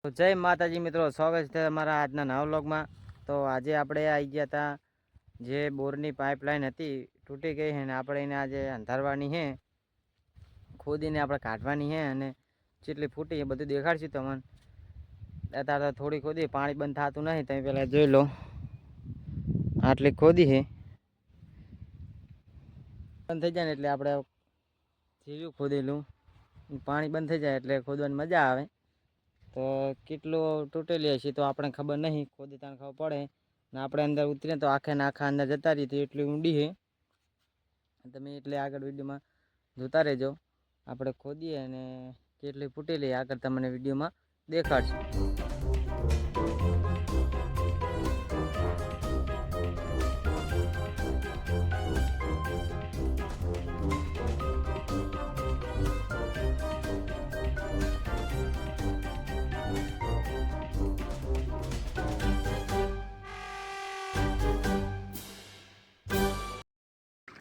તો જય માતાજી મિત્રો, સ્વાગત છે અમારા આજના નવા વ્લોગમાં। તો આજે આપણે આવી ગયા હતા, જે બોરની પાઇપલાઇન હતી તૂટી ગઈ છે ને આપણે એને આજે અંધારવાની છે, ખોદીને આપણે કાઢવાની છે અને જેટલી ફૂટી એ બધું દેખાડશું તમને। અત્યારે તો થોડી ખોદી, પાણી બંધ થતું નહીં, તમે પહેલાં જોઈ લો, આટલી ખોદી છે, બંધ થઈ જાય ને એટલે આપણે જીરું ખોદેલું પાણી બંધ થઈ જાય એટલે ખોદવાની મજા આવે। તો કેટલું તૂટેલી હશે તો આપણે ખબર નહીં, ખોદી તાણ ખબર પડે ને આપણે અંદર ઉતરીએ તો આખે ને આખા અંદર જતા રહીએ તો એટલી ઊંડી છે, તમે એટલે આગળ વિડીયોમાં જોતા રહેજો। આપણે ખોદીએ અને કેટલી ફૂટેલી આગળ તમને વિડીયોમાં દેખાડશું।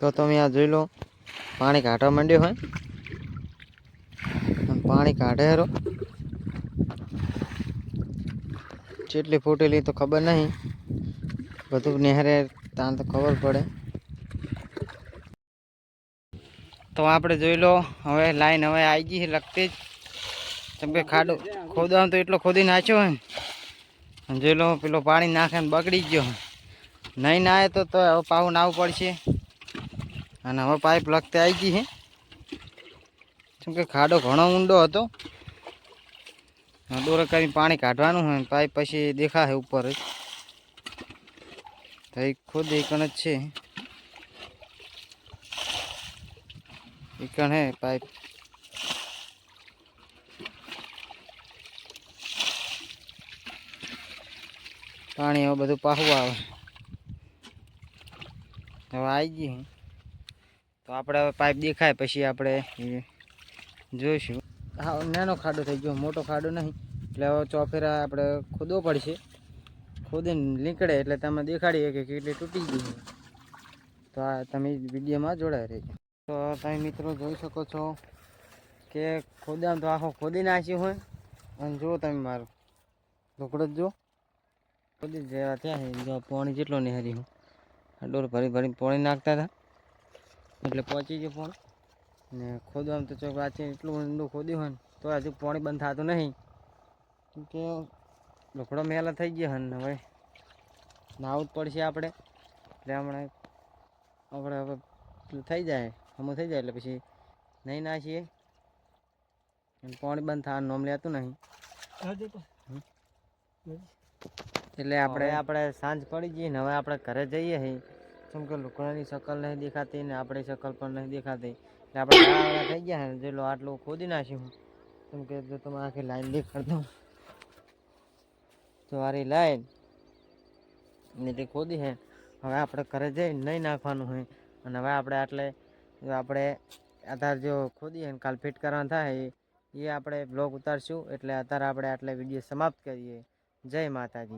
તો તમે આ જોઈ લો, પાણી કાઢવા માંડ્યો હોય, પાણી કાઢે હેરો, જેટલી ફૂટેલી તો ખબર નહીં, બધું નહેરે ત્યાં તો ખબર પડે। તો આપણે જોઈ લો, હવે લાઈન હવે આવી ગઈ છે લગતી જ, કેમ કે ખાડો ખોદવાનું તો એટલો ખોદી નાખ્યો હોય ને, જોઈ લો પેલો પાણી નાખે ને બગડી ગયો, નહીં ના આવે તો હવે પાવું નાવું પડશે। અને હવે પાઇપ લગતે આવી ગઈ છે, કેમ કે ખાડો ઘણો ઊંડો હતો, દોરે કરી પાણી કાઢવાનું હોય, પાઇપ પછી દેખાશે ઉપર જ, તો એ ખુદ એકણ જ છે, એકણ હે પાઇપ। પાણી હવે બધું પાહું આવે, હવે આવી ગઈ તો આપણે હવે પાઇપ દેખાય પછી આપણે જોઈશું। હા, નાનો ખાડો થઈ ગયો, મોટો ખાડો નહીં, એટલે હવે ચોફેરા આપણે ખોદવો પડશે, ખોદીને નીકળે એટલે તમે દેખાડીએ કે કેટલી તૂટી ગઈ છે। તો આ તમે વિડીયોમાં જોડાઈ રહેજો। તો તમે મિત્રો જોઈ શકો છો કે ખોદામ તો આખો ખોદી નાખ્યું હોય, અને જુઓ તમે મારો ઢોકળો જ જો ખોદી જેવા ત્યાં જો પાણી જેટલો નહીં હરી હું ડોર ભરી ભરીને પાણી નાખતા હતા એટલે પહોંચી ગયું પાણી ને ખોદવામાં તો ચોક વાંચી એટલું ઊંડું ખોદ્યું હોય ને તો હજુ પાણી બંધ થતું નહીં, કે ઢોકળો મેલા થઈ ગયો ને હવે નાવું જ પડશે આપણે, એટલે હમણાં આપણે હવે થઈ જાય હમું થઈ જાય એટલે પછી નહીં નાખીએ, પાણી બંધ થવાનું નામ લેતું નહીં, એટલે આપણે સાંજ પડી ગઈ ને હવે આપણે ઘરે જઈએ છીએ, કેમ કે લોકોની શકલ નહીં દેખાતી ને આપણી શકલ પણ નહીં દેખાતી, એટલે આપણે થઈ ગયા ને જેટલો આટલું ખોદી નાખ્યું, કેમ કે જો તમે આખી લાઈન દેખાડ દો તો આરી લાઈન ને તે ખોદી છે, હવે આપણે ઘરે જઈને નહીં નાખવાનું હોય, અને હવે આપણે આટલે આપણે આધાર જો ખોદીએ ને કાલ ફિટ કરવાનું થાય એ આપણે બ્લોગ ઉતારશું, એટલે અત્યારે આપણે આટલે વિડીયો સમાપ્ત કરીએ। જય માતાજી।